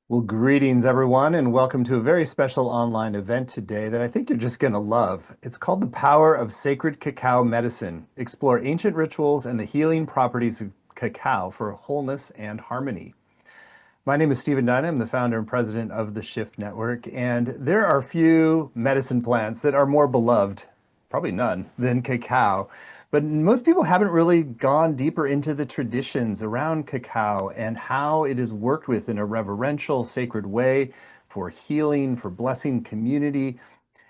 Well, greetings everyone, and welcome to a very special online event today that I think you're just going to love. It's called The Power of Sacred Cacao Medicine. Explore ancient rituals and the healing properties of cacao for wholeness and harmony. My name is Stephen Dunn. I'm the founder and president of the Shift Network, and there are few medicine plants that are more beloved, probably none, than cacao. But most people haven't really gone deeper into the traditions around cacao and how it is worked with in a reverential, sacred way for healing, for blessing community.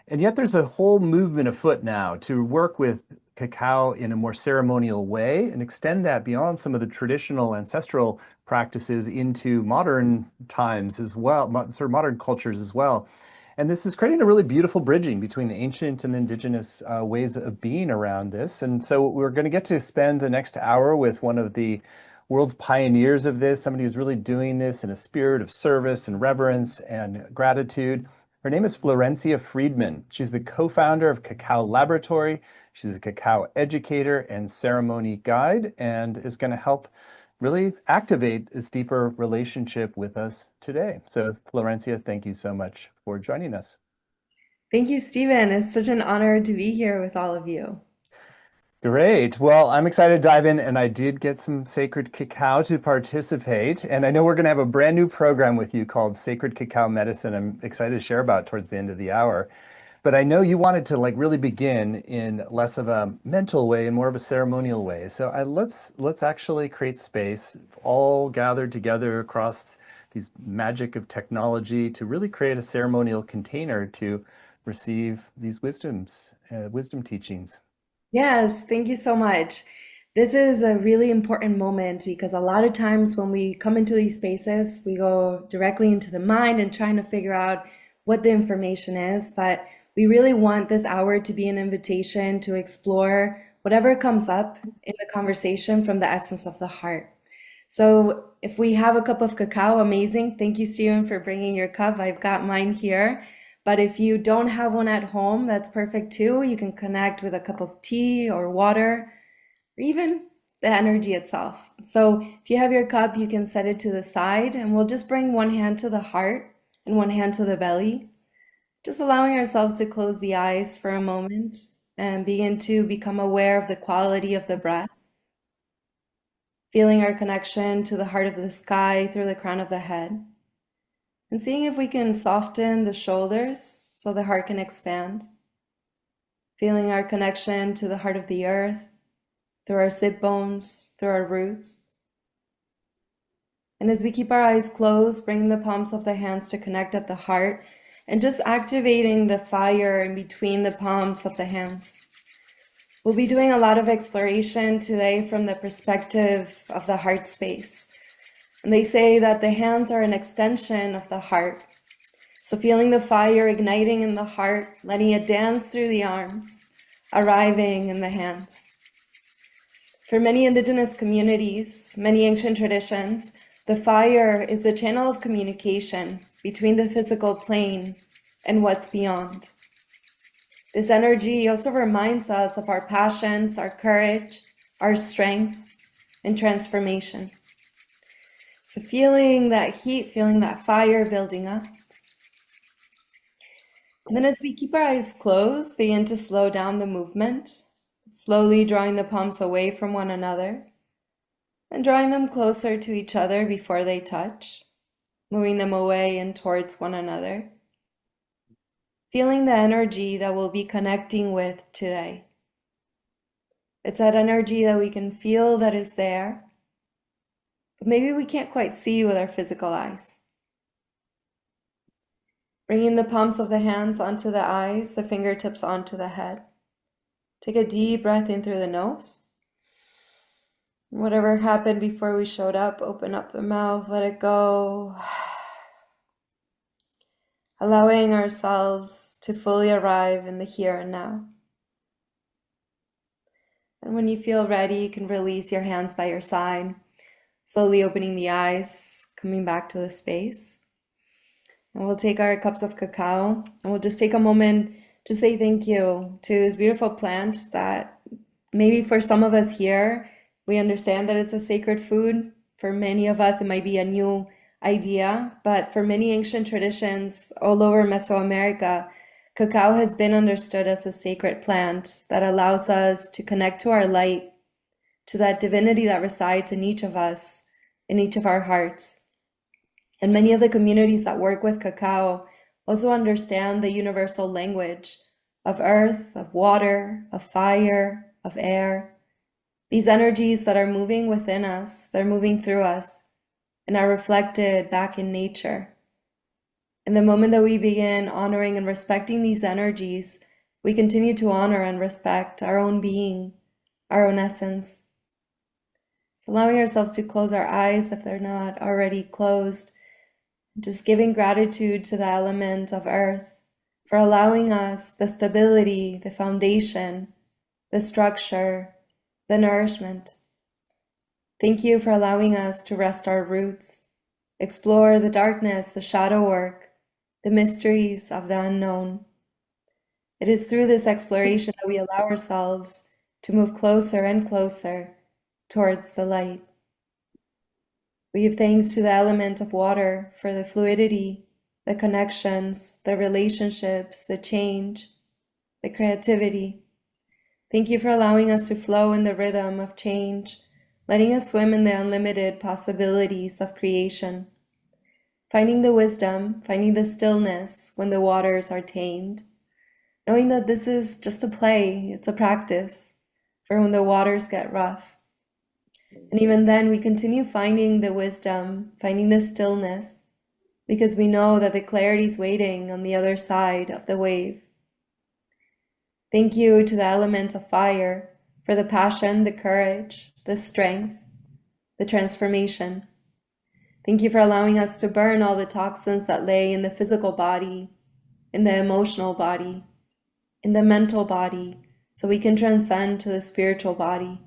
And yet there's a whole movement afoot now to work with cacao in a more ceremonial way and extend that beyond some of the traditional ancestral practices into modern times as well, sort of modern cultures as well. And this is creating a really beautiful bridging between the ancient and indigenous ways of being around this. And so we're going to get to spend the next hour with one of the world's pioneers of this, somebody who's really doing this in a spirit of service and reverence and gratitude. Her name is Florencia Friedman. She's the co-founder of Cacao Laboratory. She's a cacao educator and ceremony guide and is going to help really activate this deeper relationship with us today. So, Florencia, thank you so much for joining us. Thank you, Stephen. It's such an honor to be here with all of you. Great. Well, I'm excited to dive in, and I did get some sacred cacao to participate. And I know we're going to have a brand new program with you called Sacred Cacao Medicine. I'm excited to share about towards the end of the hour. But I know you wanted to like really begin in less of a mental way and more of a ceremonial way. So let's actually create space, all gathered together across these magic of technology to really create a ceremonial container to receive these wisdom teachings. Yes, thank you so much. This is a really important moment because a lot of times when we come into these spaces, we go directly into the mind and trying to figure out what the information is. But we really want this hour to be an invitation to explore whatever comes up in the conversation from the essence of the heart. So if we have a cup of cacao, amazing. Thank you, Stephen, for bringing your cup. I've got mine here. But if you don't have one at home, that's perfect too. You can connect with a cup of tea or water, or even the energy itself. So if you have your cup, you can set it to the side, and we'll just bring one hand to the heart and one hand to the belly, just allowing ourselves to close the eyes for a moment and begin to become aware of the quality of the breath, feeling our connection to the heart of the sky through the crown of the head, and seeing if we can soften the shoulders so the heart can expand, feeling our connection to the heart of the earth through our sit bones, through our roots. And as we keep our eyes closed, bringing the palms of the hands to connect at the heart and just activating the fire in between the palms of the hands. We'll be doing a lot of exploration today from the perspective of the heart space. And they say that the hands are an extension of the heart. So feeling the fire igniting in the heart, letting it dance through the arms, arriving in the hands. For many indigenous communities, many ancient traditions, the fire is the channel of communication between the physical plane and what's beyond. This energy also reminds us of our passions, our courage, our strength, and transformation. So feeling that heat, feeling that fire building up. And then as we keep our eyes closed, begin to slow down the movement, slowly drawing the palms away from one another and drawing them closer to each other before they touch, moving them away and towards one another. Feeling the energy that we'll be connecting with today. It's that energy that we can feel that is there, but maybe we can't quite see with our physical eyes. Bringing the palms of the hands onto the eyes, the fingertips onto the head. Take a deep breath in through the nose. Whatever happened before we showed up, open up the mouth, let it go. Allowing ourselves to fully arrive in the here and now. And when you feel ready, you can release your hands by your side, slowly opening the eyes, coming back to the space. And we'll take our cups of cacao and we'll just take a moment to say thank you to this beautiful plant that maybe for some of us here, we understand that it's a sacred food. For many of us, it might be a new idea, but for many ancient traditions all over Mesoamerica, cacao has been understood as a sacred plant that allows us to connect to our light, to that divinity that resides in each of us, in each of our hearts. And many of the communities that work with cacao also understand the universal language of earth, of water, of fire, of air. These energies that are moving within us, they're moving through us and are reflected back in nature. And the moment that we begin honoring and respecting these energies, we continue to honor and respect our own being, our own essence. So allowing ourselves to close our eyes if they're not already closed, just giving gratitude to the element of earth for allowing us the stability, the foundation, the structure, the nourishment. Thank you for allowing us to rest our roots, explore the darkness, the shadow work, the mysteries of the unknown. It is through this exploration that we allow ourselves to move closer and closer towards the light. We give thanks to the element of water for the fluidity, the connections, the relationships, the change, the creativity. Thank you for allowing us to flow in the rhythm of change, letting us swim in the unlimited possibilities of creation, finding the wisdom, finding the stillness when the waters are tamed, knowing that this is just a play, it's a practice for when the waters get rough. And even then, we continue finding the wisdom, finding the stillness, because we know that the clarity is waiting on the other side of the wave. Thank you to the element of fire for the passion, the courage, the strength, the transformation. Thank you for allowing us to burn all the toxins that lay in the physical body, in the emotional body, in the mental body, so we can transcend to the spiritual body.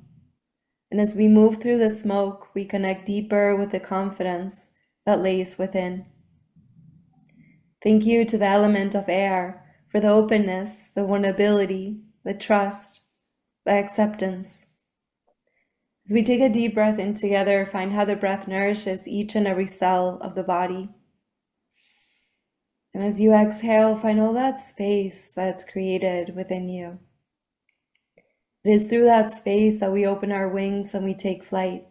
And as we move through the smoke, we connect deeper with the confidence that lays within. Thank you to the element of air for the openness, the vulnerability, the trust, the acceptance. As we take a deep breath in together, find how the breath nourishes each and every cell of the body. And as you exhale, find all that space that's created within you. It is through that space that we open our wings and we take flight.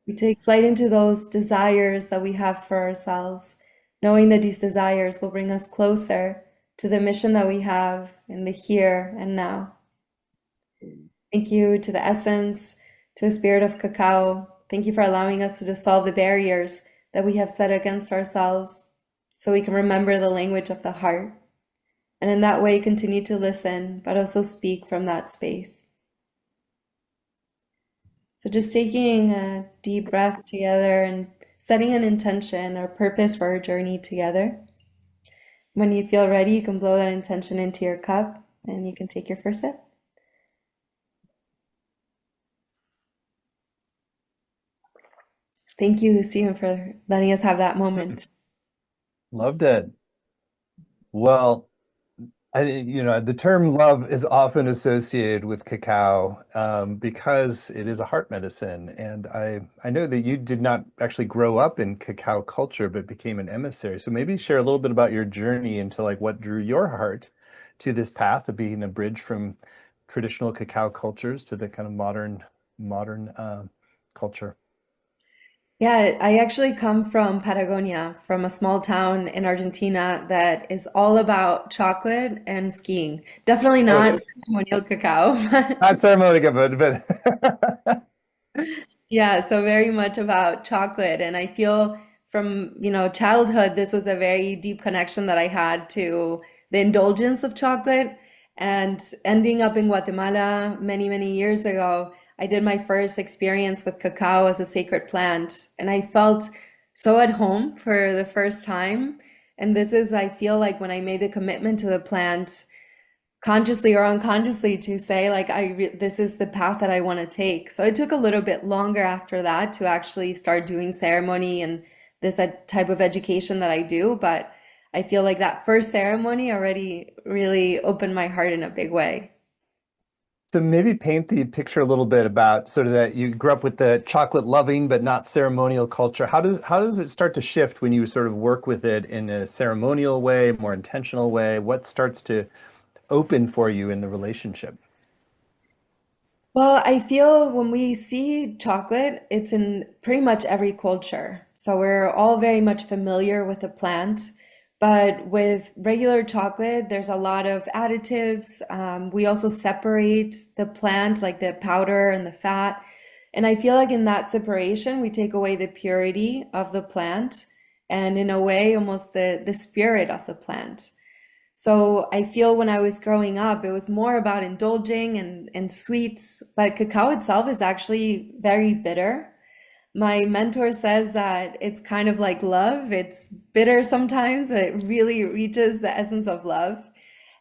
We take flight into those desires that we have for ourselves, knowing that these desires will bring us closer to the mission that we have in the here and now. Thank you to the essence, to the spirit of cacao. Thank you for allowing us to dissolve the barriers that we have set against ourselves so we can remember the language of the heart. And in that way, continue to listen, but also speak from that space. So just taking a deep breath together and setting an intention or purpose for our journey together. When you feel ready, you can blow that intention into your cup and you can take your first sip. Thank you, Stephen, for letting us have that moment. Loved it. Well, the term love is often associated with cacao because it is a heart medicine. And I know that you did not actually grow up in cacao culture, but became an emissary. So maybe share a little bit about your journey into like what drew your heart to this path of being a bridge from traditional cacao cultures to the kind of modern culture. Yeah, I actually come from Patagonia, from a small town in Argentina that is all about chocolate and skiing. Definitely not Oh, ceremonial cacao, but not ceremonial, but yeah, so very much about chocolate. And I feel from, childhood, this was a very deep connection that I had to the indulgence of chocolate. And ending up in Guatemala many, many years ago, I did my first experience with cacao as a sacred plant. And I felt so at home for the first time. And this is, I feel like when I made the commitment to the plant, consciously or unconsciously to say like this is the path that I want to take. So it took a little bit longer after that to actually start doing ceremony and this type of education that I do, but I feel like that first ceremony already really opened my heart in a big way. So maybe paint the picture a little bit about sort of that you grew up with the chocolate loving but not ceremonial culture. How does it start to shift when you sort of work with it in a ceremonial way, more intentional way? What starts to open for you in the relationship? Well, I feel when we see chocolate, it's in pretty much every culture. So we're all very much familiar with the plant. But with regular chocolate, there's a lot of additives. We also separate the plant, like the powder and the fat. And I feel like in that separation, we take away the purity of the plant and, in a way, almost the spirit of the plant. So I feel when I was growing up, it was more about indulging and sweets, but cacao itself is actually very bitter. My mentor says that it's kind of like love. It's bitter sometimes, but it really reaches the essence of love.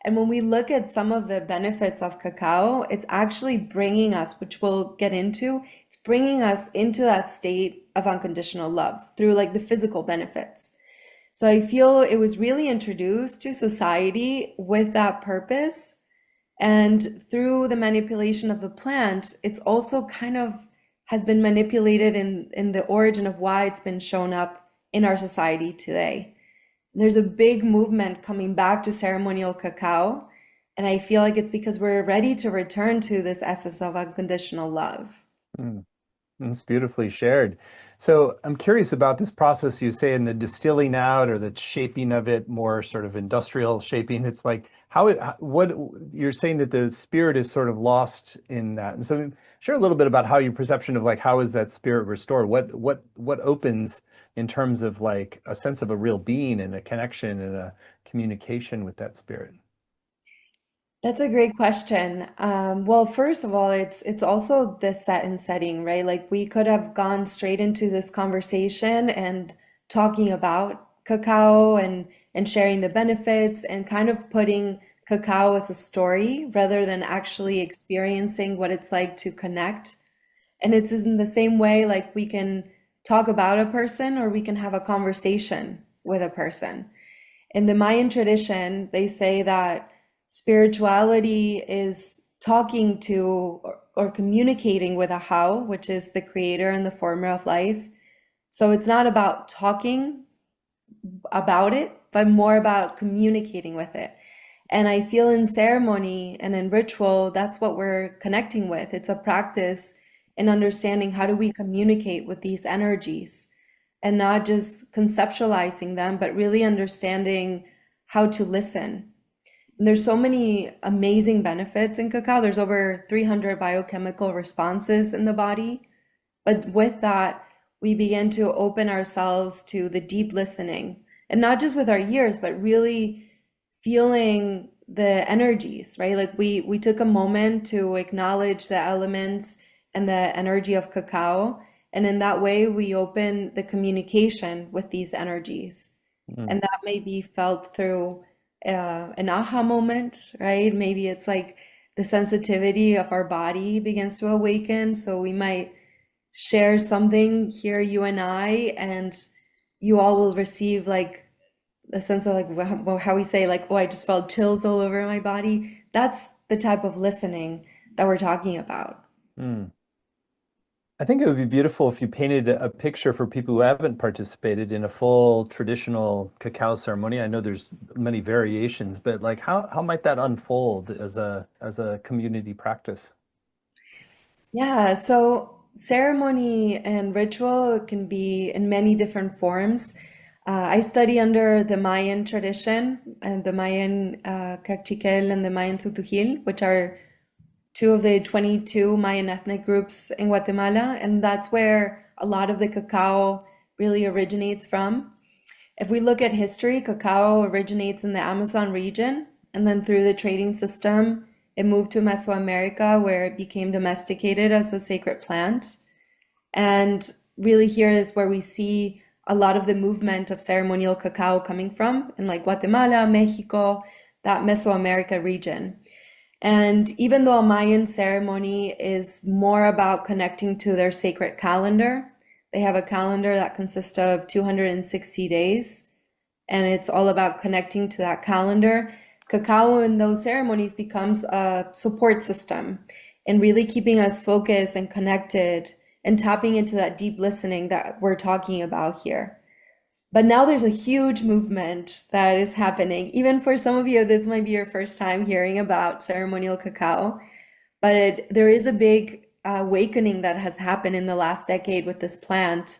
And when we look at some of the benefits of cacao, it's actually bringing us, which we'll get into, it's bringing us into that state of unconditional love through like the physical benefits. So I feel it was really introduced to society with that purpose. And through the manipulation of the plant, it's also kind of has been manipulated in the origin of why it's been shown up in our society today. There's a big movement coming back to ceremonial cacao, and I feel like it's because we're ready to return to this essence of unconditional love. Mm. That's beautifully shared. So I'm curious about this process you say in the distilling out or the shaping of it, more sort of industrial shaping. It's like what you're saying that the spirit is sort of lost in that. And so share a little bit about how your perception of like how is that spirit restored? What opens in terms of like a sense of a real being and a connection and a communication with that spirit? That's a great question. Well, first of all, it's also the set and setting, right? Like we could have gone straight into this conversation and talking about cacao and sharing the benefits and kind of putting cacao as a story rather than actually experiencing what it's like to connect. And it's in the same way, like we can talk about a person or we can have a conversation with a person. In the Mayan tradition, they say that spirituality is talking to or communicating with a how, which is the creator and the former of life. So it's not about talking about it, but more about communicating with it. And I feel in ceremony and in ritual, that's what we're connecting with. It's a practice in understanding how do we communicate with these energies and not just conceptualizing them, but really understanding how to listen. And there's so many amazing benefits in cacao. There's over 300 biochemical responses in the body. But with that, we begin to open ourselves to the deep listening, and not just with our ears, but really feeling the energies, right? Like we took a moment to acknowledge the elements and the energy of cacao, and in that way, we open the communication with these energies. Mm. And that may be felt through an aha moment, right? Maybe it's like the sensitivity of our body begins to awaken. So we might share something here, you and I, and you all will receive like a sense of like how we say like, oh, I just felt chills all over my body. That's the type of listening that we're talking about. Mm. I think it would be beautiful if you painted a picture for people who haven't participated in a full traditional cacao ceremony. I know there's many variations, but like how might that unfold as a community practice? Yeah, so ceremony and ritual can be in many different forms. I study under the Mayan tradition and the Mayan Cachiquel and the Mayan Tutujil, which are two of the 22 Mayan ethnic groups in Guatemala, and that's where a lot of the cacao really originates from. If we look at history, cacao originates in the Amazon region, and then through the trading system, it moved to Mesoamerica, where it became domesticated as a sacred plant. And really, here is where we see a lot of the movement of ceremonial cacao coming from, in like Guatemala, Mexico, that Mesoamerica region. And even though a Mayan ceremony is more about connecting to their sacred calendar, they have a calendar that consists of 260 days, and it's all about connecting to that calendar. cacao in those ceremonies becomes a support system and really keeping us focused and connected and tapping into that deep listening that we're talking about here. But now there's a huge movement that is happening. Even for some of you, this might be your first time hearing about ceremonial cacao, but there is a big awakening that has happened in the last decade with this plant.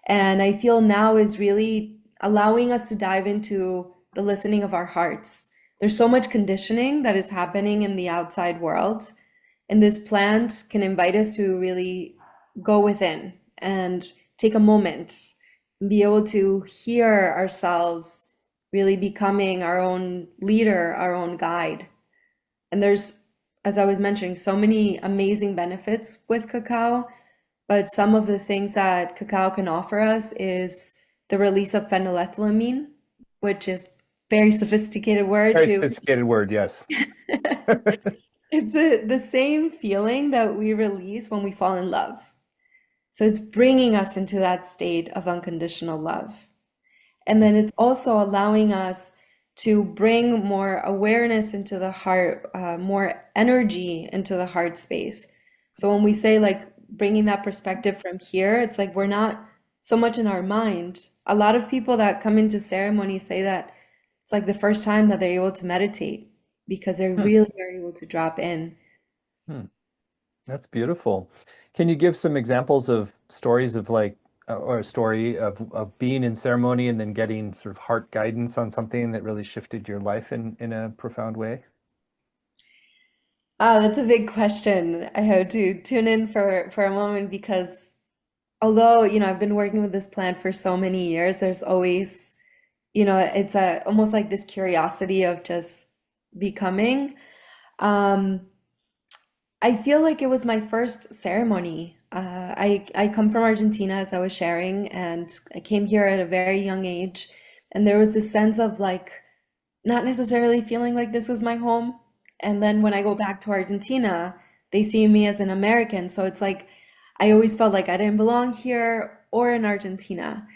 And I feel now is really allowing us to dive into the listening of our hearts. There's so much conditioning that is happening in the outside world, and this plant can invite us to really go within and take a moment and be able to hear ourselves really becoming our own leader, our own guide. And there's, as I was mentioning, so many amazing benefits with cacao, but some of the things that cacao can offer us is the release of phenylethylamine, which is very sophisticated word Very to sophisticated word, yes. it's the same feeling that we release when we fall in love. So it's bringing us into that state of unconditional love. And then it's also allowing us to bring more awareness into the heart, more energy into the heart space. So when we say like bringing that perspective from here, it's like we're not so much in our mind. A lot of people that come into ceremony say that it's like the first time that they're able to meditate because they Hmm. really are able to drop in. Hmm. That's beautiful. Can you give some examples of stories of like, or a story of being in ceremony and then getting sort of heart guidance on something that really shifted your life in a profound way? Ah, that's a big question. I have to tune in for a moment because although, I've been working with this plant for so many years, there's always, it's a almost like this curiosity of just becoming. Um, I feel like it was my first ceremony. I come from Argentina, as I was sharing, and I came here at a very young age, and there was this sense of like not necessarily feeling like this was my home. And then when I go back to Argentina, they see me as an American. So it's like I always felt like I didn't belong here or in Argentina.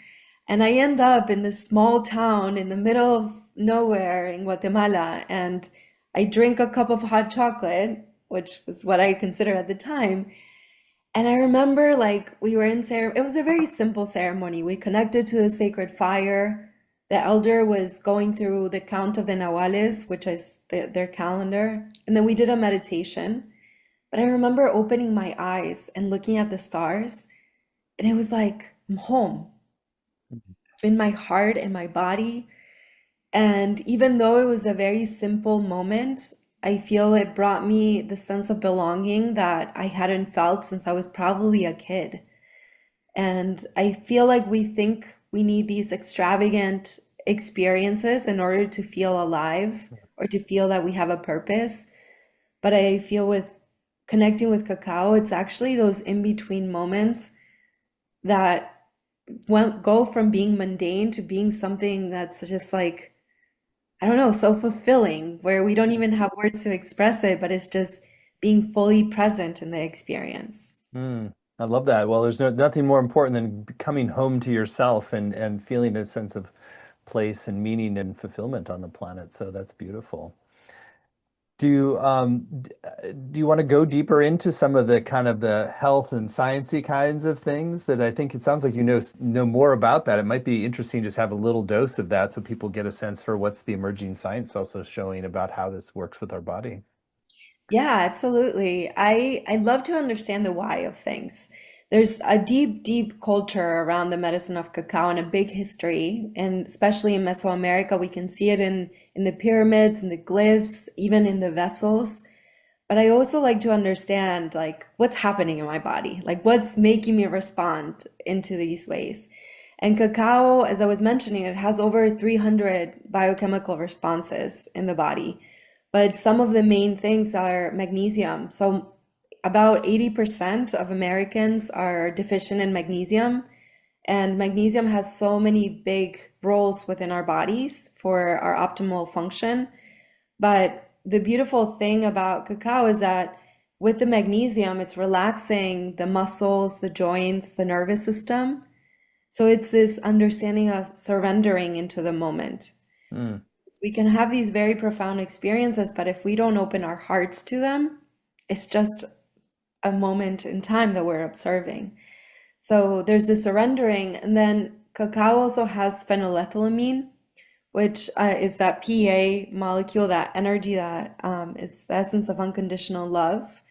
And I end up in this small town in the middle of nowhere in Guatemala, and I drink a cup of hot chocolate, which was what I considered at the time. And I remember like we were in ceremony, it was a very simple ceremony. We connected to the sacred fire. The elder was going through the count of the Nahuales, which is their calendar. And then we did a meditation. But I remember opening my eyes and looking at the stars, and it was like, I'm home in my heart and my body. And even though it was a very simple moment, I feel it brought me the sense of belonging that I hadn't felt since I was probably a kid. And I feel like we think we need these extravagant experiences in order to feel alive or to feel that we have a purpose. But I feel with connecting with cacao, it's actually those in between moments that won't go from being mundane to being something that's just like, I don't know, so fulfilling, where we don't even have words to express it, but it's just being fully present in the experience. Mm, I love that. Well, there's nothing more important than coming home to yourself and feeling a sense of place and meaning and fulfillment on the planet. So that's beautiful. Do you want to go deeper into some of the kind of the health and sciencey kinds of things that I think it sounds like you know more about that. It might be interesting to just have a little dose of that so people get a sense for what's the emerging science also showing about how this works with our body. Yeah, absolutely. I love to understand the why of things. There's a deep, deep culture around the medicine of cacao and a big history, and especially in Mesoamerica, we can see it in the pyramids and the glyphs, even in the vessels. But I also like to understand like what's happening in my body, like what's making me respond into these ways. And cacao, as I was mentioning, it has over 300 biochemical responses in the body. But some of the main things are magnesium. So about 80% of Americans are deficient in magnesium, and magnesium has so many big roles within our bodies for our optimal function. But the beautiful thing about cacao is that with the magnesium, it's relaxing the muscles, the joints, the nervous system. So it's this understanding of surrendering into the moment. Mm, We can have these very profound experiences, but if we don't open our hearts to them, it's just a moment in time that we're observing. So there's this surrendering, and then cacao also has phenylethylamine, which is that PA molecule, that energy that is the essence of unconditional love.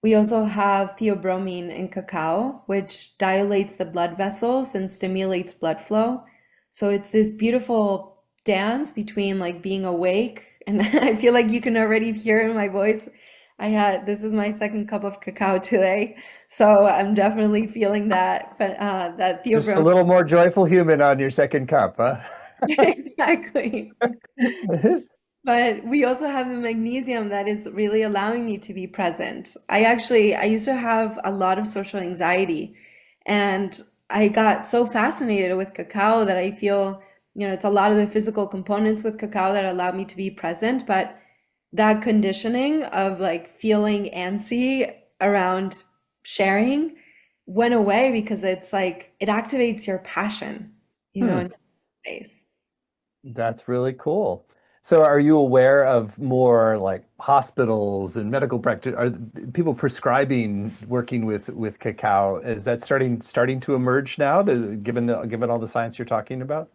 We also have theobromine in cacao, which dilates the blood vessels and stimulates blood flow. So it's this beautiful dance between like being awake, and I feel like you can already hear in my voice. This is my second cup of cacao today, so I'm definitely feeling that Just a theobromine. little more joyful human on your second cup, huh? Exactly. But we also have the magnesium that is really allowing me to be present. I used to have a lot of social anxiety, and I got so fascinated with cacao that I feel, it's a lot of the physical components with cacao that allow me to be present, but that conditioning of like feeling antsy around sharing went away because it's like it activates your passion, Hmm. in some ways. That's really cool. So are you aware of more like hospitals and medical practice? Are people prescribing working with cacao? Is that starting to emerge now, given all the science you're talking about?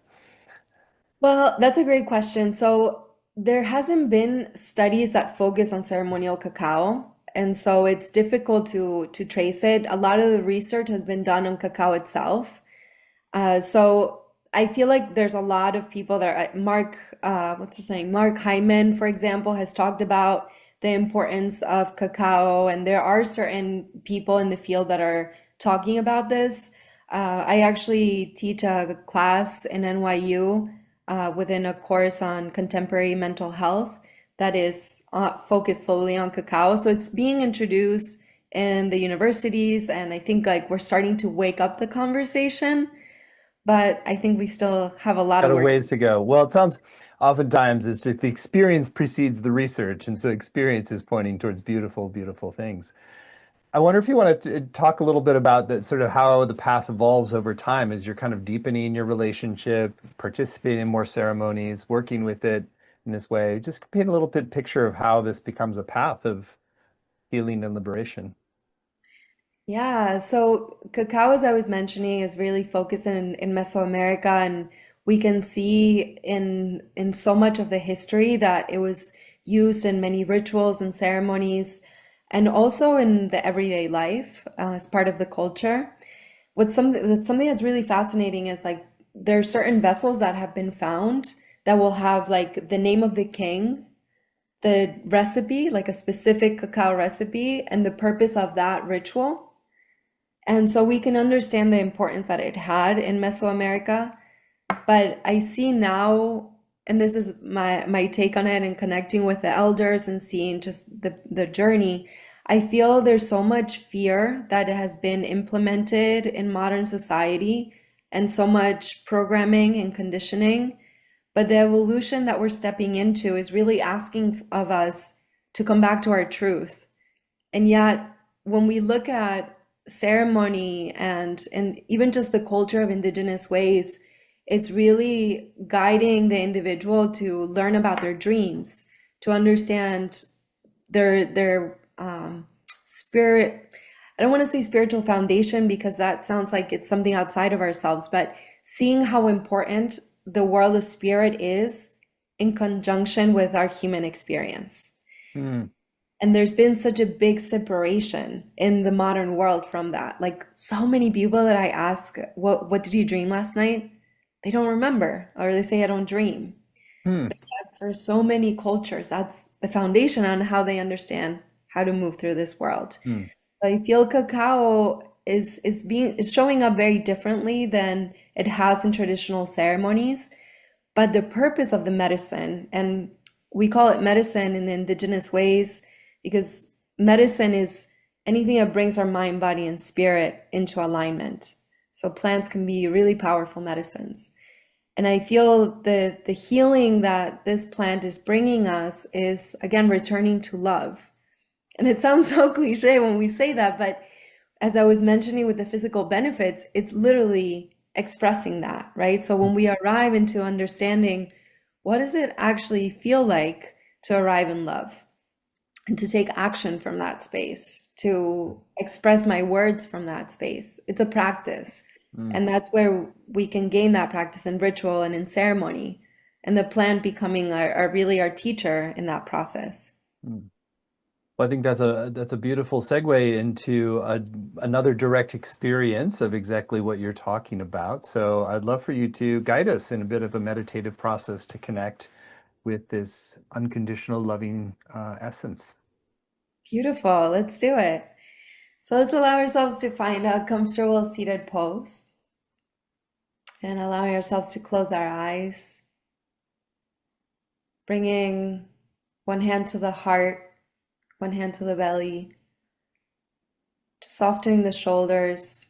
Well, that's a great question. So there hasn't been studies that focus on ceremonial cacao, and so it's difficult to trace it. A lot of the research has been done on cacao itself. So I feel like there's a lot of people that are, what's his name? Mark Hyman, for example, has talked about the importance of cacao, and there are certain people in the field that are talking about this. I actually teach a class in NYU within a course on contemporary mental health that is focused solely on cacao. So it's being introduced in the universities, and I think like we're starting to wake up the conversation, but I think we still have a lot of Got a work. ways to go. Well, it sounds oftentimes it's just the experience precedes the research, and so experience is pointing towards beautiful, beautiful things. I wonder if you want to talk a little bit about that, sort of how the path evolves over time as you're kind of deepening your relationship, participating in more ceremonies, working with it in this way. Just paint a little bit picture of how this becomes a path of healing and liberation. Yeah, so cacao, as I was mentioning, is really focused in Mesoamerica, and we can see in so much of the history that it was used in many rituals and ceremonies, and also in the everyday life as part of the culture. That's something that's really fascinating is like there are certain vessels that have been found that will have like the name of the king, the recipe, like a specific cacao recipe, and the purpose of that ritual. And so we can understand the importance that it had in Mesoamerica. But I see now, and this is my take on it and connecting with the elders and seeing just the journey, I feel there's so much fear that has been implemented in modern society and so much programming and conditioning. But the evolution that we're stepping into is really asking of us to come back to our truth. And yet, when we look at ceremony and even just the culture of indigenous ways, it's really guiding the individual to learn about their dreams, to understand their spirit. I don't want to say spiritual foundation because that sounds like it's something outside of ourselves, but seeing how important the world of spirit is in conjunction with our human experience. Hmm. And there's been such a big separation in the modern world from that. Like so many people that I ask, what did you dream last night? They don't remember, or they say I don't dream. Hmm. For so many cultures, that's the foundation on how they understand how to move through this world. Hmm. I feel cacao is showing up very differently than it has in traditional ceremonies. But the purpose of the medicine, and we call it medicine in the indigenous ways because medicine is anything that brings our mind, body, and spirit into alignment. So plants can be really powerful medicines. And I feel the healing that this plant is bringing us is, again, returning to love. And it sounds so cliche when we say that, but as I was mentioning with the physical benefits, it's literally expressing that, right? So when we arrive into understanding what does it actually feel like to arrive in love and to take action from that space, to express my words from that space? It's a practice. Mm, And that's where we can gain that practice in ritual and in ceremony, and the plant becoming really our teacher in that process. mm. Well, I think that's a beautiful segue into another direct experience of exactly what you're talking about. So I'd love for you to guide us in a bit of a meditative process to connect with this unconditional loving essence. Beautiful. Let's do it. So let's allow ourselves to find a comfortable seated pose and allowing ourselves to close our eyes, bringing one hand to the heart, one hand to the belly, just softening the shoulders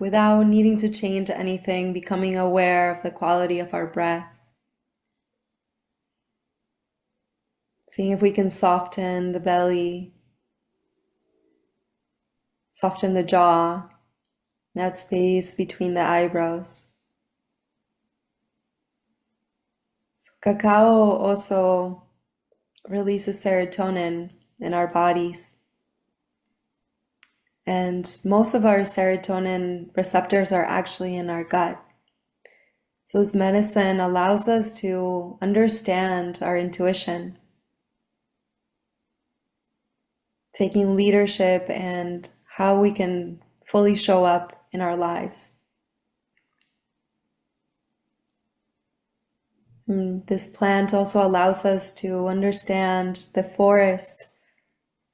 without needing to change anything, becoming aware of the quality of our breath. Seeing if we can soften the belly, soften the jaw, that space between the eyebrows. So cacao also releases serotonin in our bodies. And most of our serotonin receptors are actually in our gut. So this medicine allows us to understand our intuition, taking leadership and how we can fully show up in our lives. This plant also allows us to understand the forest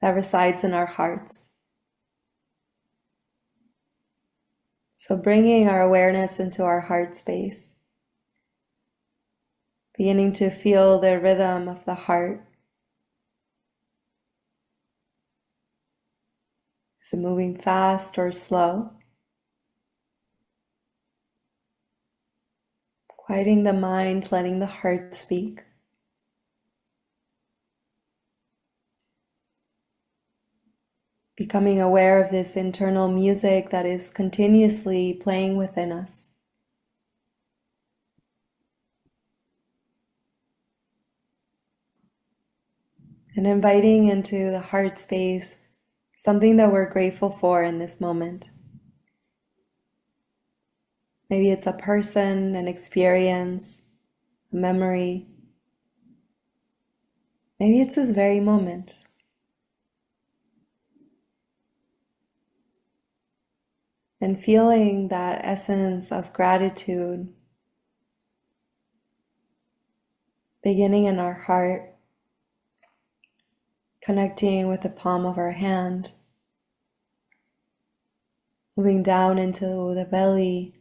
that resides in our hearts. So bringing our awareness into our heart space, beginning to feel the rhythm of the heart. Is it moving fast or slow? Quieting the mind, letting the heart speak. Becoming aware of this internal music that is continuously playing within us. And inviting into the heart space something that we're grateful for in this moment. Maybe it's a person, an experience, a memory. Maybe it's this very moment. And feeling that essence of gratitude beginning in our heart, connecting with the palm of our hand, moving down into the belly,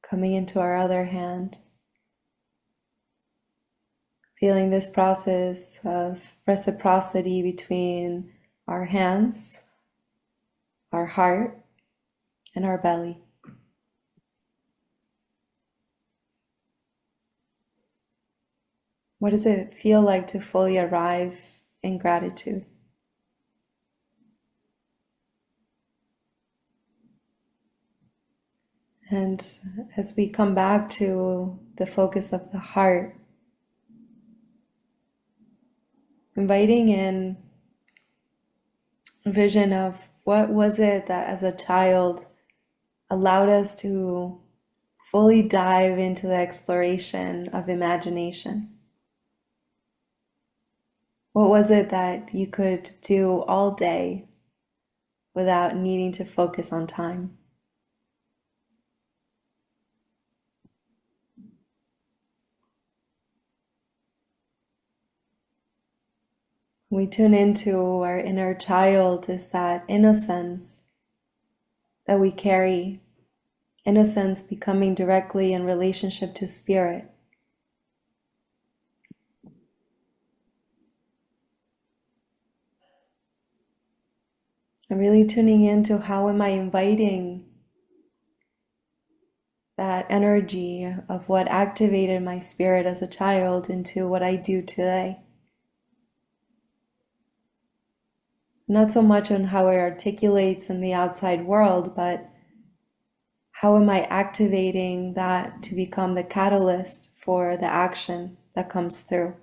coming into our other hand, feeling this process of reciprocity between our hands, our heart, and our belly. What does it feel like to fully arrive in gratitude? And as we come back to the focus of the heart, inviting in a vision of what was it that as a child allowed us to fully dive into the exploration of imagination. What was it that you could do all day without needing to focus on time? When we tune into our inner child, is that innocence that we carry, innocence becoming directly in relationship to spirit. I'm really tuning into how am I inviting that energy of what activated my spirit as a child into what I do today. Not so much on how it articulates in the outside world, but How am I activating that to become the catalyst for the action that comes through?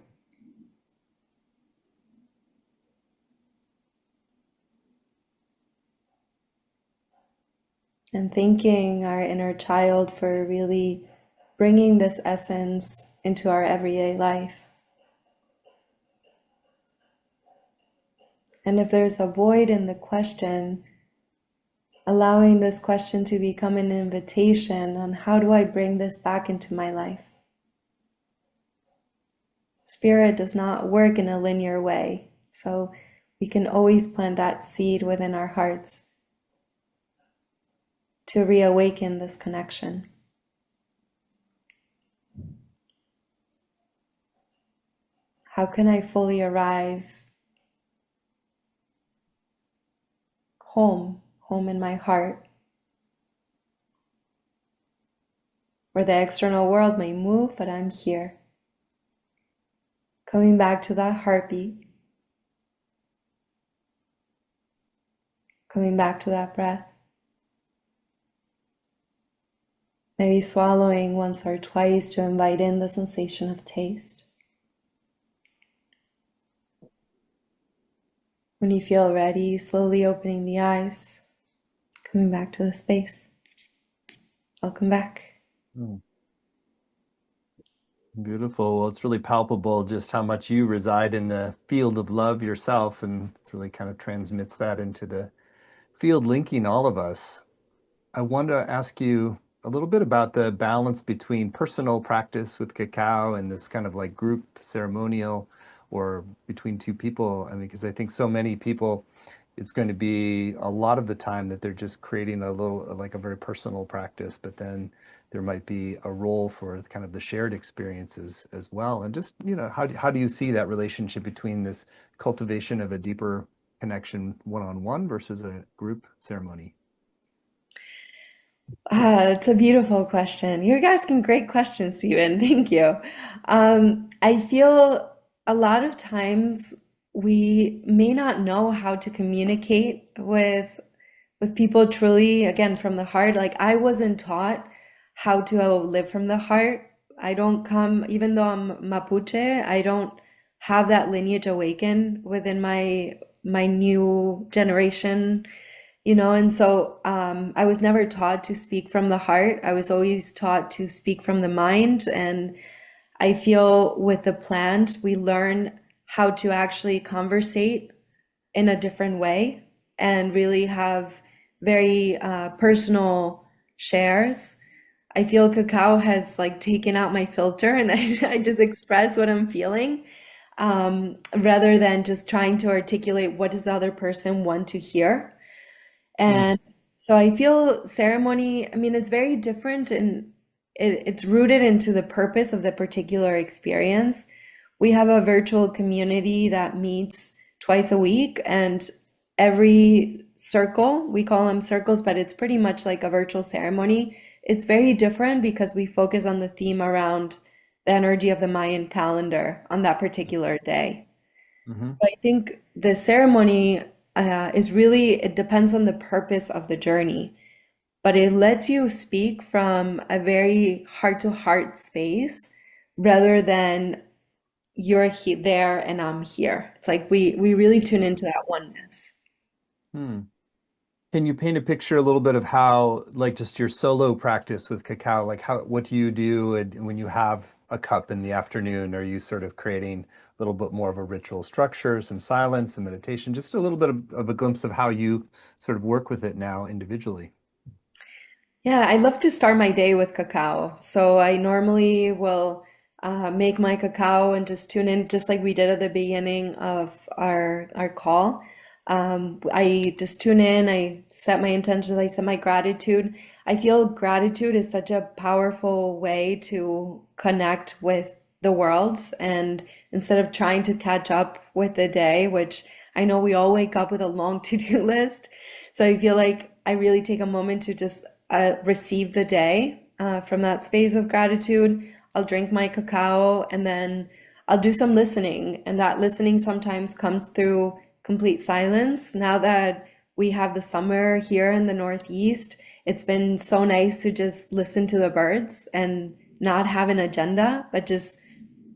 And thanking our inner child for really bringing this essence into our everyday life. And if there's a void in the question, allowing this question to become an invitation on how do I bring this back into my life? Spirit does not work in a linear way, so we can always plant that seed within our hearts to reawaken this connection. How can I fully arrive home, home in my heart, where the external world may move, but I'm here. Coming back to that heartbeat, coming back to that breath. Maybe swallowing once or twice to invite in the sensation of taste. When you feel ready, slowly opening the eyes, coming back to the space. Welcome back. Mm. Beautiful. Well, it's really palpable just how much you reside in the field of love yourself, and it really kind of transmits that into the field linking all of us. I want to ask you a little bit about the balance between personal practice with cacao and this kind of like group ceremonial or between two people. I mean, because I think so many people, it's going to be a lot of the time that they're just creating a little, like a very personal practice, but then there might be a role for kind of the shared experiences as well. And just, how do you see that relationship between this cultivation of a deeper connection one-on-one versus a group ceremony? It's a beautiful question. You're asking great questions, Stephen. Thank you. I feel a lot of times we may not know how to communicate with people truly, again, from the heart. Like I wasn't taught how to live from the heart. I don't come, even though I'm Mapuche, I don't have that lineage awaken within my new generation, and so I was never taught to speak from the heart. I was always taught to speak from the mind. And I feel with the plant, we learn how to actually conversate in a different way and really have very personal shares. I feel cacao has like taken out my filter and I just express what I'm feeling rather than just trying to articulate what does the other person want to hear. Mm. And so I feel ceremony, I mean, it's very different and it's rooted into the purpose of the particular experience. We have a virtual community that meets twice a week, and every circle, we call them circles, but it's pretty much like a virtual ceremony. It's very different because we focus on the theme around the energy of the Mayan calendar on that particular day. So Hmm. I think the ceremony is really, it depends on the purpose of the journey, but it lets you speak from a very heart to heart space rather than there and I'm here. It's like we really tune into that oneness. Hmm. Can you paint a picture a little bit of how, like, just your solo practice with cacao? Like, what do you do when you have a cup in the afternoon? Are you sort of creating a little bit more of a ritual structure, some silence, some meditation? Just a little bit of a glimpse of how you sort of work with it now individually. Yeah, I love to start my day with cacao. So I normally will make my cacao and just tune in, just like we did at the beginning of our call. I just tune in, I set my intentions, I set my gratitude. I feel gratitude is such a powerful way to connect with the world. And instead of trying to catch up with the day, which I know we all wake up with a long to-do list. So I feel like I really take a moment to just receive the day from that space of gratitude. I'll drink my cacao and then I'll do some listening. And that listening sometimes comes through complete silence. Now that we have the summer here in the Northeast, It's been so nice to just listen to the birds and not have an agenda, but just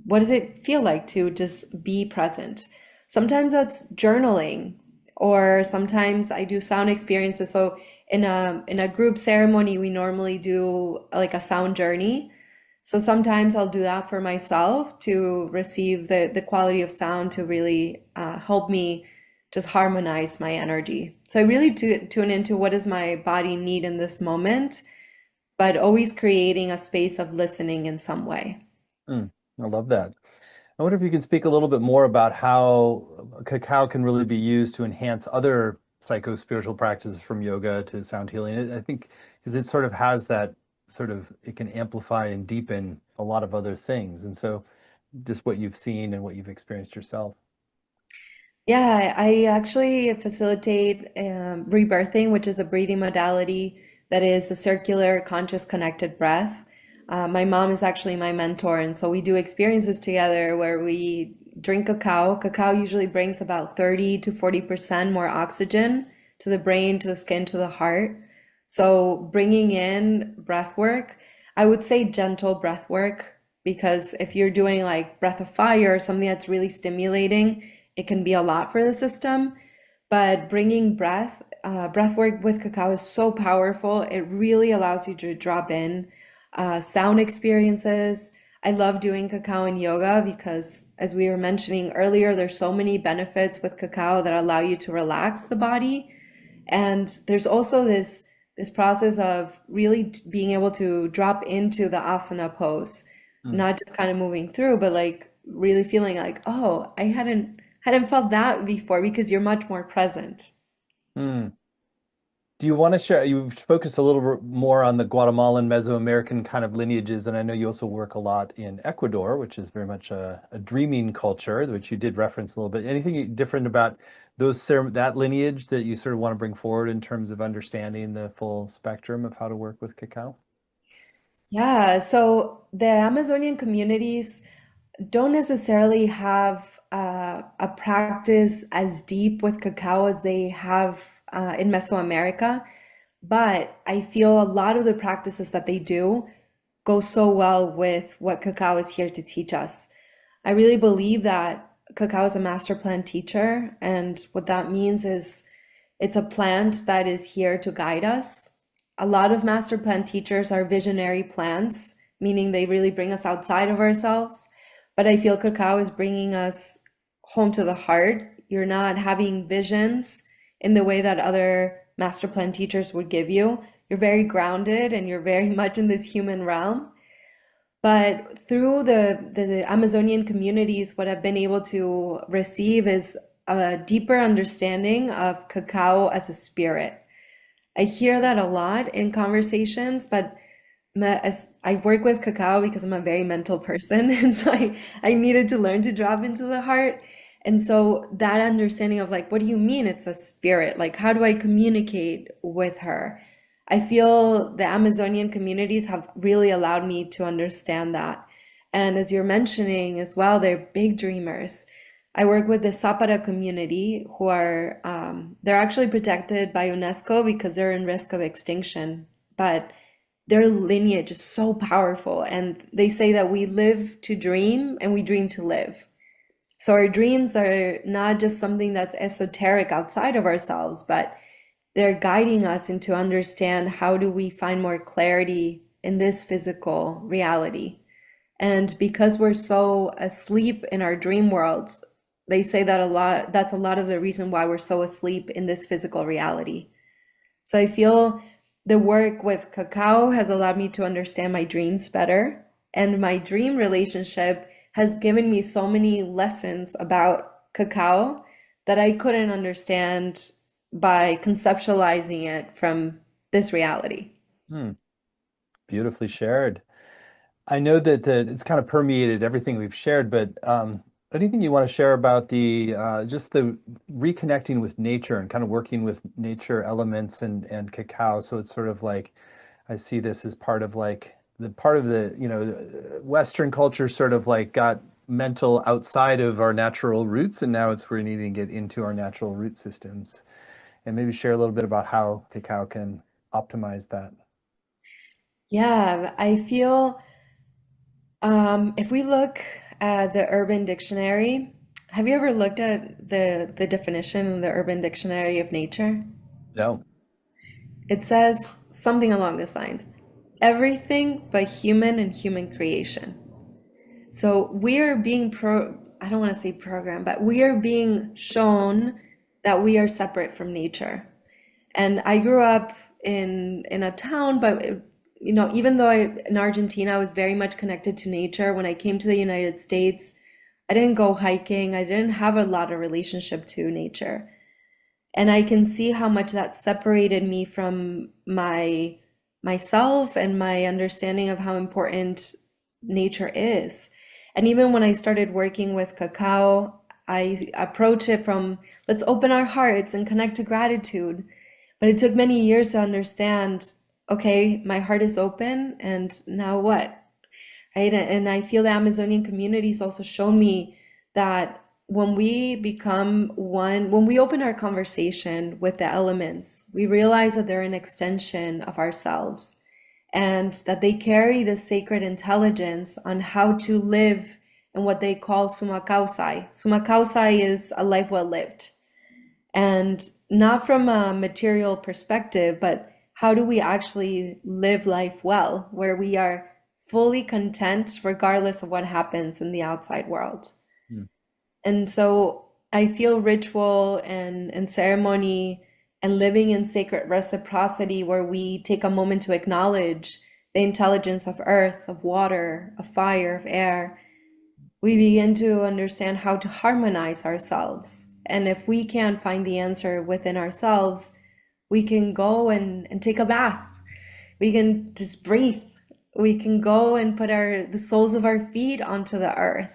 what does it feel like to just be present? Sometimes that's journaling, or sometimes I do sound experiences. So in a group ceremony, we normally do like a sound journey. So sometimes I'll do that for myself to receive the quality of sound to really help me just harmonize my energy. So I really tune into what does my body need in this moment, but always creating a space of listening in some way. Mm, I love that. I wonder if you could speak a little bit more about how cacao can really be used to enhance other psycho-spiritual practices from yoga to sound healing. I think because it sort of has that sort of, it can amplify and deepen a lot of other things. And so just what you've seen and what you've experienced yourself. Yeah, I actually facilitate rebirthing, which is a breathing modality that is a circular, conscious, connected breath. My mom is actually my mentor, and so we do experiences together where we drink cacao. Cacao usually brings about 30 to 40% more oxygen to the brain, to the skin, to the heart. So bringing in breath work, I would say gentle breath work, because if you're doing like breath of fire or something that's really stimulating, it can be a lot for the system. But bringing breath work with cacao is so powerful. It really allows you to drop in sound experiences. I love doing cacao and yoga because, as we were mentioning earlier, there's so many benefits with cacao that allow you to relax the body. And there's also this process of really being able to drop into the asana pose, Mm. not just kind of moving through, but like really feeling like, oh, I hadn't felt that before because you're much more present. Mm. Do you want to share? You've focused a little more on the Guatemalan Mesoamerican kind of lineages, and I know you also work a lot in Ecuador, which is very much a dreaming culture, which you did reference a little bit. Anything different about that lineage that you sort of want to bring forward in terms of understanding the full spectrum of how to work with cacao? Yeah, so the Amazonian communities don't necessarily have a practice as deep with cacao as they have in Mesoamerica, but I feel a lot of the practices that they do go so well with what cacao is here to teach us. I really believe that cacao is a master plan teacher, and what that means is it's a plant that is here to guide us. A lot of master plan teachers are visionary plants, meaning they really bring us outside of ourselves. But I feel cacao is bringing us home to the heart. You're not having visions in the way that other master plan teachers would give you. You're very grounded and you're very much in this human realm. But through the Amazonian communities, what I've been able to receive is a deeper understanding of cacao as a spirit. I hear that a lot in conversations, but as I work with cacao because I'm a very mental person, and so I needed to learn to drop into the heart. And so that understanding of like, what do you mean it's a spirit? Like, how do I communicate with her? I feel the Amazonian communities have really allowed me to understand that. And as you're mentioning as well, they're big dreamers. I work with the Zapata community who are, they're actually protected by UNESCO because they're in risk of extinction. But their lineage is so powerful, and they say that we live to dream and we dream to live. So our dreams are not just something that's esoteric outside of ourselves, but they're guiding us into understand how do we find more clarity in this physical reality. And because we're so asleep in our dream worlds, they say that a lot, that's a lot of the reason why we're so asleep in this physical reality. So I feel the work with cacao has allowed me to understand my dreams better. And my dream relationship has given me so many lessons about cacao that I couldn't understand by conceptualizing it from this reality. Hmm. Beautifully shared. I know that it's kind of permeated everything we've shared, but anything you want to share about the just the reconnecting with nature and kind of working with nature elements and cacao. So it's sort of like I see this as part of like the part of the, the Western culture sort of like got mental outside of our natural roots, and now it's we're needing to get into our natural root systems. And maybe share a little bit about how cacao can optimize that? Yeah, I feel if we look at the Urban Dictionary, have you ever looked at the definition in the Urban Dictionary of nature? No. It says something along this lines, everything but human and human creation. So we are being I don't want to say programmed, but we are being shown that we are separate from nature. And I grew up in a town, but even though in Argentina I was very much connected to nature, when I came to the United States, I didn't go hiking. I didn't have a lot of relationship to nature. And I can see how much that separated me from myself and my understanding of how important nature is. And even when I started working with cacao, I approach it from let's open our hearts and connect to gratitude. But it took many years to understand, okay, my heart is open, and now what? Right? And I feel the Amazonian communities also shown me that when we become one, when we open our conversation with the elements, we realize that they're an extension of ourselves and that they carry the sacred intelligence on how to live in what they call summa causa. Summa causa is a life well lived. And not from a material perspective, but how do we actually live life well, where we are fully content regardless of what happens in the outside world. Hmm. And so I feel ritual and ceremony and living in sacred reciprocity, where we take a moment to acknowledge the intelligence of earth, of water, of fire, of air, we begin to understand how to harmonize ourselves. And if we can't find the answer within ourselves, we can go and take a bath. We can just breathe. We can go and put the soles of our feet onto the earth.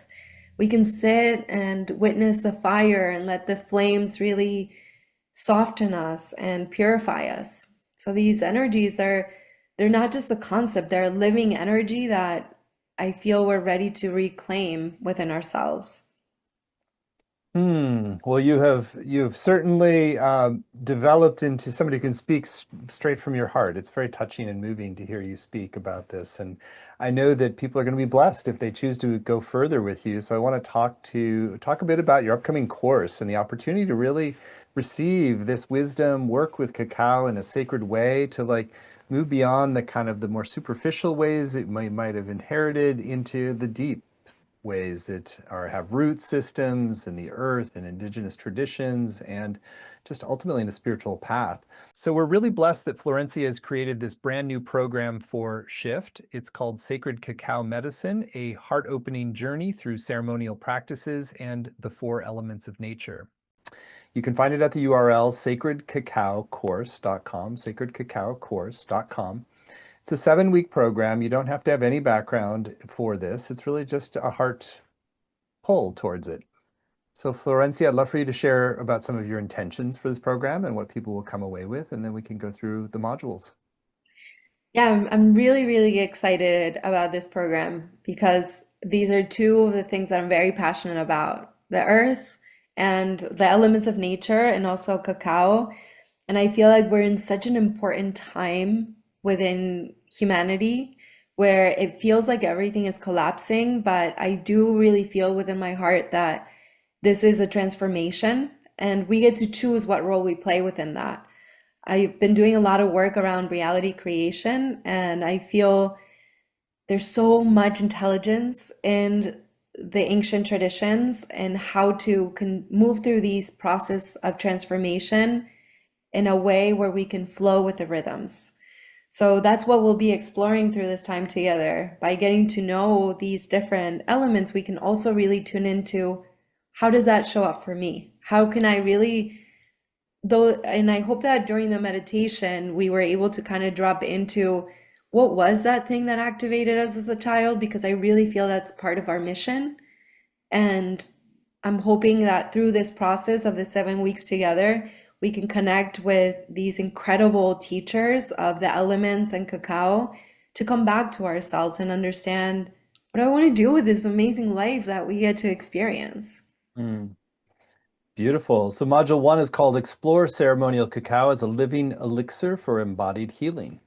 We can sit and witness the fire and let the flames really soften us and purify us. So these energies are they're not just a concept, they're a living energy that I feel we're ready to reclaim within ourselves. Well, you have certainly developed into somebody who can speak straight from your heart. It's very touching and moving to hear you speak about this, and I know that people are going to be blessed if they choose to go further with you. So I want to talk a bit about your upcoming course and the opportunity to really receive this wisdom, work with cacao in a sacred way to like move beyond the kind of the more superficial ways that might have inherited into the deep ways that are have root systems in the earth and indigenous traditions and just ultimately in a spiritual path. So we're really blessed that Florencia has created this brand new program for Shift. It's called Sacred Cacao Medicine, a heart-opening journey through ceremonial practices and the four elements of nature. You can find it at the URL sacredcacaocourse.com, sacredcacaocourse.com. It's a 7-week program. You don't have to have any background for this. It's really just a heart pull towards it. So Florencia, I'd love for you to share about some of your intentions for this program and what people will come away with, and then we can go through the modules. Yeah, I'm really, really excited about this program because these are two of the things that I'm very passionate about, the earth and the elements of nature and also cacao. And I feel like we're in such an important time within humanity where it feels like everything is collapsing, but I do really feel within my heart that this is a transformation and we get to choose what role we play within that. I've been doing a lot of work around reality creation, and I feel there's so much intelligence in the ancient traditions and how to move through these process of transformation in a way where we can flow with the rhythms. So that's what we'll be exploring through this time together. By getting to know these different elements, we can also really tune into how does that show up for me? How can I really though, and I hope that during the meditation we were able to kind of drop into what was that thing that activated us as a child, because I really feel that's part of our mission. And I'm hoping that through this process of the 7 weeks together, we can connect with these incredible teachers of the elements and cacao to come back to ourselves and understand what I want to do with this amazing life that we get to experience. Mm. Beautiful. So module one is called Explore Ceremonial Cacao as a Living Elixir for Embodied Healing.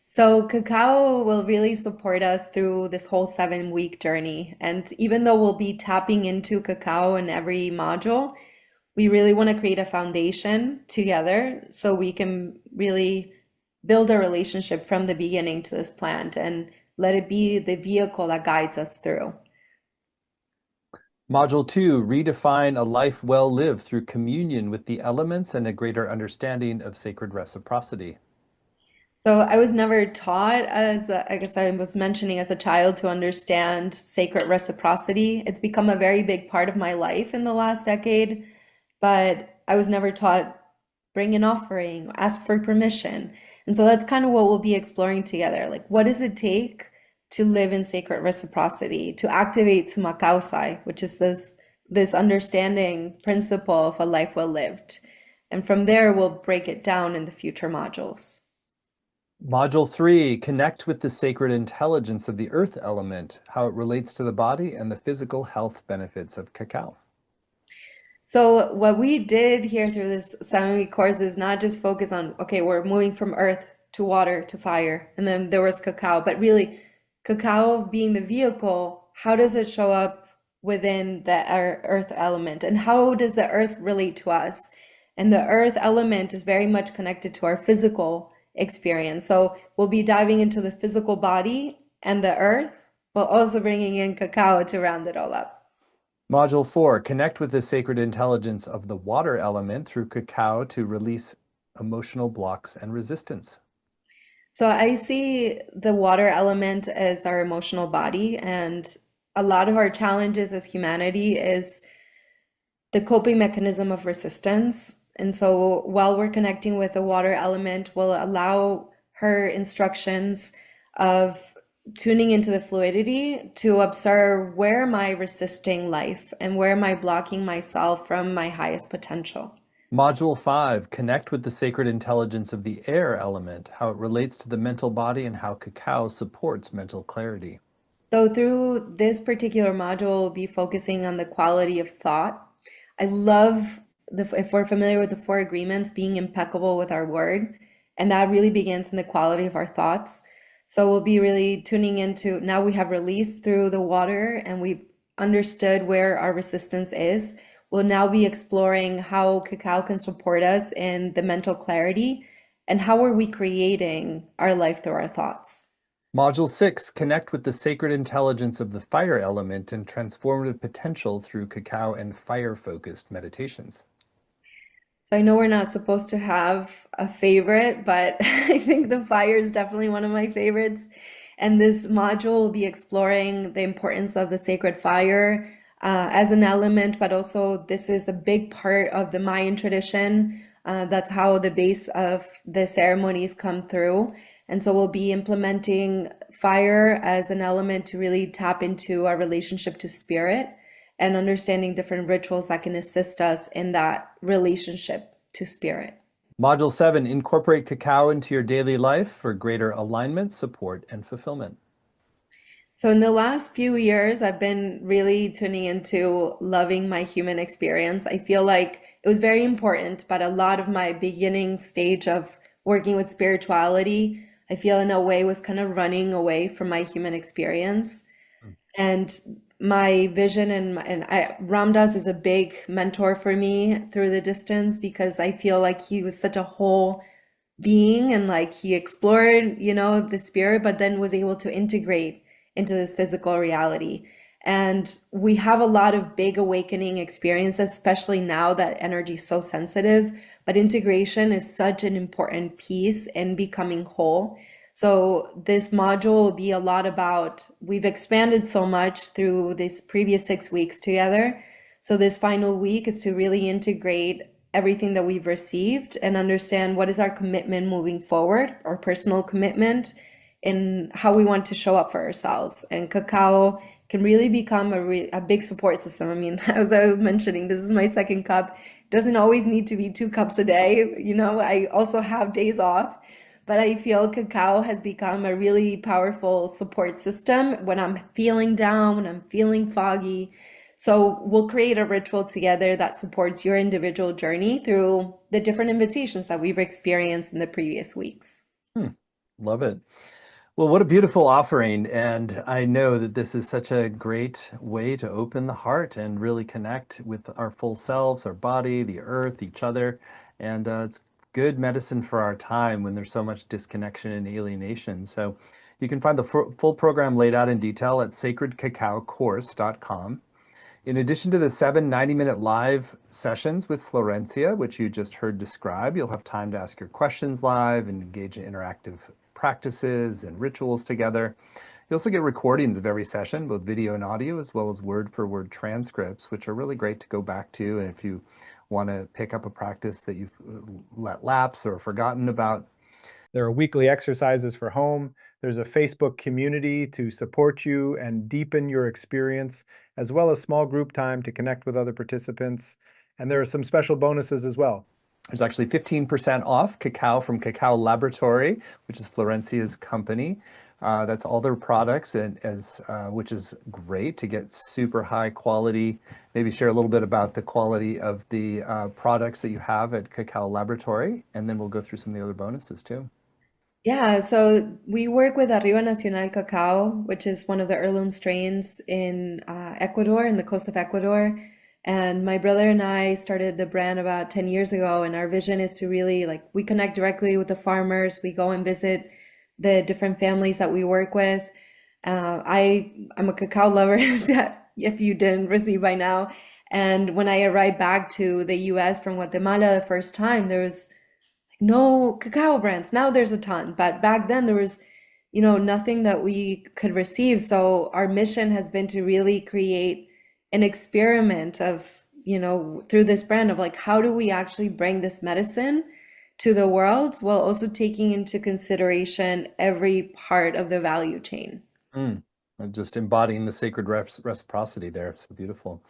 So, cacao will really support us through this whole 7 week journey. And even though we'll be tapping into cacao in every module, we really want to create a foundation together so we can really build a relationship from the beginning to this plant and let it be the vehicle that guides us through. Module two, redefine a life well lived through communion with the elements and a greater understanding of sacred reciprocity. So I was never taught, I guess I was mentioning, as a child, to understand sacred reciprocity. It's become a very big part of my life in the last decade, but I was never taught bring an offering, ask for permission. And so that's kind of what we'll be exploring together. Like, what does it take to live in sacred reciprocity, to activate sumakausai, which is this understanding principle of a life well lived. And from there, we'll break it down in the future modules. Module three, connect with the sacred intelligence of the earth element, how it relates to the body and the physical health benefits of cacao. So what we did here through this 7 week course is not just focus on, okay, we're moving from earth to water to fire, and then there was cacao, but really cacao being the vehicle, how does it show up within our earth element? And how does the earth relate to us? And the earth element is very much connected to our physical experience. So we'll be diving into the physical body and the earth, while also bringing in cacao to round it all up. Module four, connect with the sacred intelligence of the water element through cacao to release emotional blocks and resistance. So I see the water element as our emotional body, and a lot of our challenges as humanity is the coping mechanism of resistance. And so while we're connecting with the water element, we'll allow her instructions of tuning into the fluidity to observe where am I resisting life and where am I blocking myself from my highest potential. Module five, connect with the sacred intelligence of the air element, how it relates to the mental body and how cacao supports mental clarity. So through this particular module, we'll be focusing on the quality of thought. I love if we're familiar with the four agreements, being impeccable with our word, and that really begins in the quality of our thoughts. So we'll be really tuning into now we have released through the water and we've understood where our resistance is. We'll now be exploring how cacao can support us in the mental clarity and how are we creating our life through our thoughts. Module six, connect with the sacred intelligence of the fire element and transformative potential through cacao and fire-focused meditations. So I know we're not supposed to have a favorite, but I think the fire is definitely one of my favorites. And this module will be exploring the importance of the sacred fire as an element, but also this is a big part of the Mayan tradition. That's how the base of the ceremonies come through. And so we'll be implementing fire as an element to really tap into our relationship to spirit and understanding different rituals that can assist us in that relationship to spirit. Module seven, incorporate cacao into your daily life for greater alignment, support, and fulfillment. So, in the last few years, I've been really tuning into loving my human experience. I feel like it was very important, but a lot of my beginning stage of working with spirituality, I feel in a way was kind of running away from my human experience. And my vision Ram Dass is a big mentor for me through the distance because I feel like he was such a whole being and like he explored, the spirit, but then was able to integrate into this physical reality. And we have a lot of big awakening experiences, especially now that energy is so sensitive. But integration is such an important piece in becoming whole. So this module will be a lot about, we've expanded so much through these previous 6 weeks together. So this final week is to really integrate everything that we've received and understand what is our commitment moving forward, our personal commitment, in how we want to show up for ourselves. And cacao can really become a big support system. I mean, as I was mentioning, this is my second cup. It doesn't always need to be 2 cups a day. I also have days off, but I feel cacao has become a really powerful support system when I'm feeling down, when I'm feeling foggy. So we'll create a ritual together that supports your individual journey through the different invitations that we've experienced in the previous weeks. Hmm. Love it. Well, what a beautiful offering. And I know that this is such a great way to open the heart and really connect with our full selves, our body, the earth, each other. And it's good medicine for our time when there's so much disconnection and alienation. So you can find the full program laid out in detail at sacredcacaocourse.com. In addition to the 7 90-minute live sessions with Florencia, which you just heard describe, you'll have time to ask your questions live and engage in interactive practices and rituals together. You also get recordings of every session, both video and audio, as well as word-for-word transcripts, which are really great to go back to. And if you want to pick up a practice that you've let lapse or forgotten about, there are weekly exercises for home. There's a Facebook community to support you and deepen your experience, as well as small group time to connect with other participants. And there are some special bonuses as well. There's actually 15% off cacao from Cacao Laboratory, which is Florencia's company. That's all their products, and which is great to get super high quality. Maybe share a little bit about the quality of the products that you have at Cacao Laboratory, and then we'll go through some of the other bonuses too. Yeah, so we work with Arriba Nacional Cacao, which is one of the heirloom strains in Ecuador, in the coast of Ecuador. And my brother and I started the brand about 10 years ago, and our vision is to really we connect directly with the farmers. We go and visit the different families that we work with. I'm a cacao lover, if you didn't receive by now. And when I arrived back to the US from Guatemala the first time, there was no cacao brands. Now there's a ton, but back then there was, nothing that we could receive. So our mission has been to really create an experiment of, through this brand of how do we actually bring this medicine to the world while also taking into consideration every part of the value chain. Mm. Just embodying the sacred reciprocity there. So beautiful.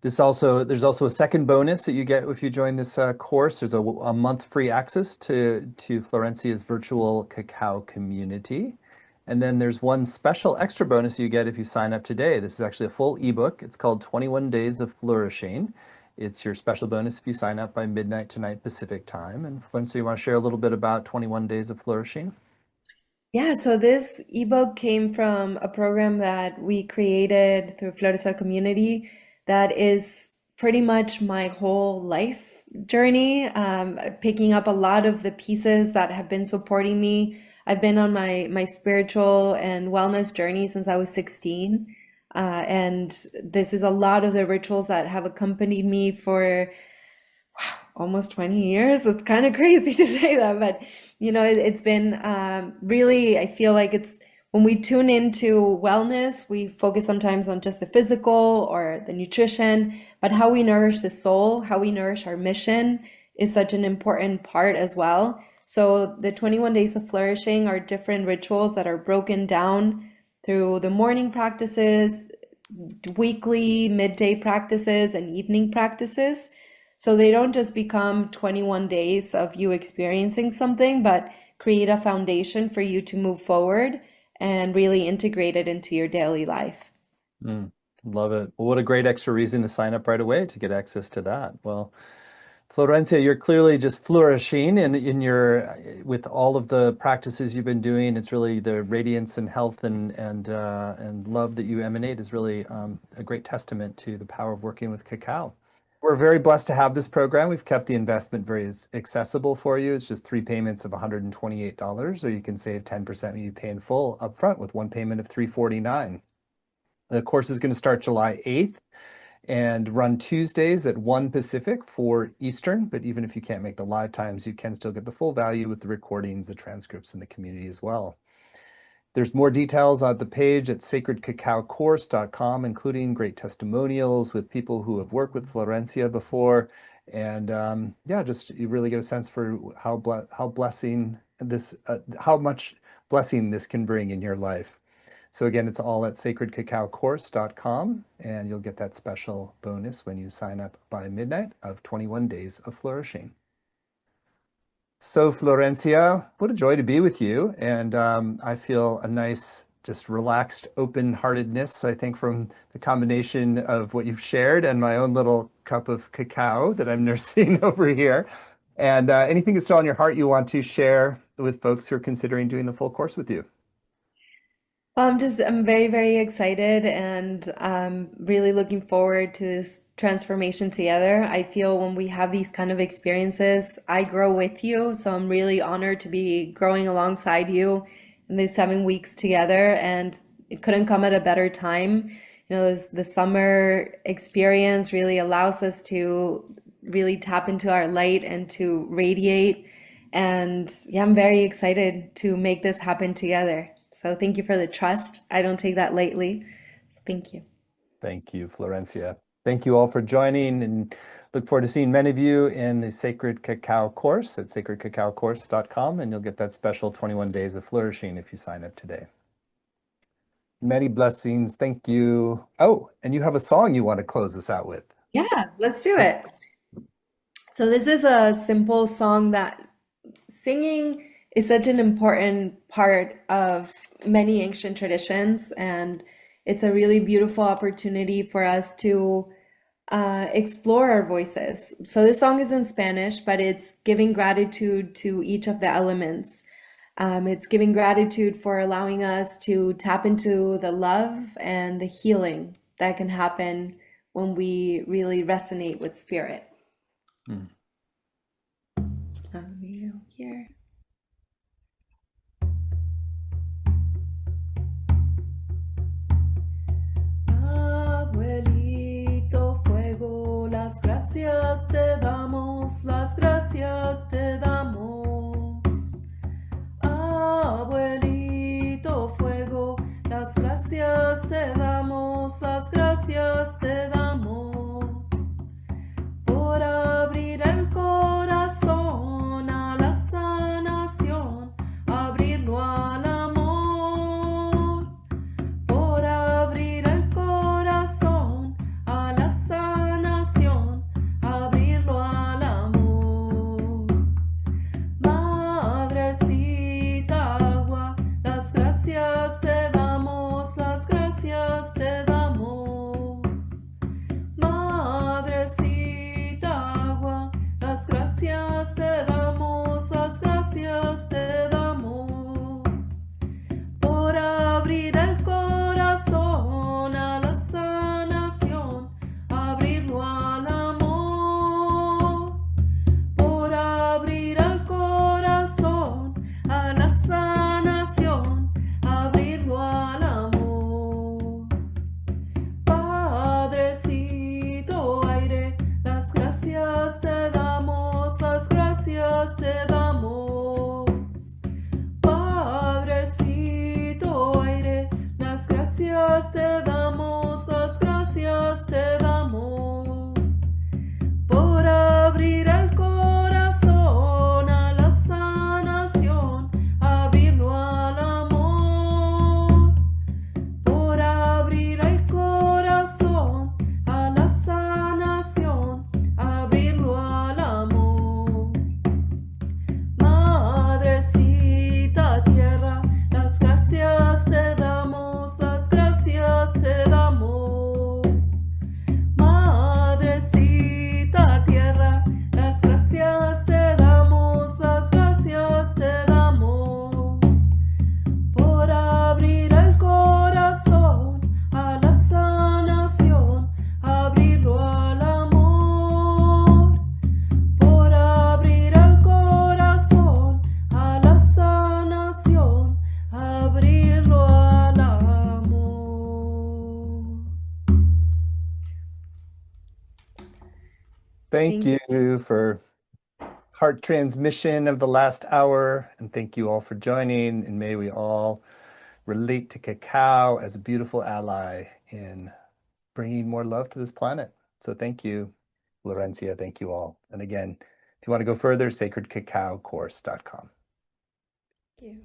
There's also a second bonus that you get if you join this course. There's a month free access to Florencia's virtual cacao community. And then there's one special extra bonus you get if you sign up today. This is actually a full ebook. It's called 21 Days of Flourishing. It's your special bonus if you sign up by midnight tonight Pacific time. And Florencia, you want to share a little bit about 21 Days of Flourishing? Yeah, so this ebook came from a program that we created through Florescer Community that is pretty much my whole life journey, picking up a lot of the pieces that have been supporting me. I've been on my spiritual and wellness journey since I was 16. And this is a lot of the rituals that have accompanied me for almost 20 years. It's kind of crazy to say that, but it's been really, I feel like it's when we tune into wellness, we focus sometimes on just the physical or the nutrition, but how we nourish the soul, how we nourish our mission is such an important part as well. So the 21 days of flourishing are different rituals that are broken down through the morning practices, weekly, midday practices, and evening practices. So they don't just become 21 days of you experiencing something, but create a foundation for you to move forward and really integrate it into your daily life. Mm, love it. Well, what a great extra reason to sign up right away to get access to that. Well, Florencia, you're clearly just flourishing in your with all of the practices you've been doing. It's really the radiance and health and love that you emanate is really a great testament to the power of working with cacao. We're very blessed to have this program. We've kept the investment very accessible for you. It's just 3 payments of $128, or you can save 10% when you pay in full upfront with one payment of $349. The course is going to start July 8th and run Tuesdays at 1 Pacific, 4 Eastern. But even if you can't make the live times, you can still get the full value with the recordings, the transcripts, and the community as well. There's more details on the page at sacredcacaocourse.com, including great testimonials with people who have worked with Florencia before. And yeah, just you really get a sense for how blessing this, how much blessing this can bring in your life. So again, it's all at sacredcacaocourse.com, and you'll get that special bonus when you sign up by midnight of 21 Days of Flourishing. So Florencia, what a joy to be with you. And I feel a nice just relaxed open-heartedness, I think, from the combination of what you've shared and my own little cup of cacao that I'm nursing over here. And anything that's still on your heart you want to share with folks who are considering doing the full course with you. Well, I'm very, very excited and really looking forward to this transformation together. I feel when we have these kind of experiences, I grow with you. So I'm really honored to be growing alongside you in these 7 weeks together. And it couldn't come at a better time. The summer experience really allows us to really tap into our light and to radiate. And yeah, I'm very excited to make this happen together. So thank you for the trust. I don't take that lightly. Thank you. Thank you, Florencia. Thank you all for joining, and look forward to seeing many of you in the Sacred Cacao course at sacredcacaocourse.com, and you'll get that special 21 days of flourishing if you sign up today. Many blessings. Thank you. Oh, and you have a song you want to close us out with. Yeah, let's do it. So this is a simple song that singing is such an important part of many ancient traditions, and it's a really beautiful opportunity for us to explore our voices. So this song is in Spanish, but it's giving gratitude to each of the elements. It's giving gratitude for allowing us to tap into the love and the healing that can happen when we really resonate with spirit. Hmm. Let me go here. Abuelito fuego, las gracias te damos, las gracias te damos. Abuelito fuego, las gracias te damos, las gracias te damos. Por abrir el corazón a la sanación, abrirlo al amor. Por abrir el corazón a la sanación, abrirlo al amor. Madrecita agua, las gracias te damos, las gracias te damos. Madrecita agua, las gracias te damos, las gracias te damos. Por abrir el corazón a la sanación, abrirlo al amor. Por abrir el corazón a la sanación, abrirlo al amor. Padrecito aire, las gracias te damos, las gracias te damos. Padrecito aire, las gracias te damos, las gracias te damos. Por abrir el corazón a la sanación, abrirlo al amor. Por abrir el corazón a la sanación, abrirlo al amor. Madrecita tierra, las gracias te damos, las gracias te damos. Madrecita tierra, las gracias te damos, las gracias te damos. Por abrir el corazón a la sanación, abrirlo al amor. Por abrir el corazón a la sanación, abrirlo al amor. Thank you for heart transmission of the last hour, and thank you all for joining, and may we all relate to cacao as a beautiful ally in bringing more love to this planet. So thank you, Florencia. Thank you all. And again, if you want to go further, sacredcacaocourse.com. Thank you.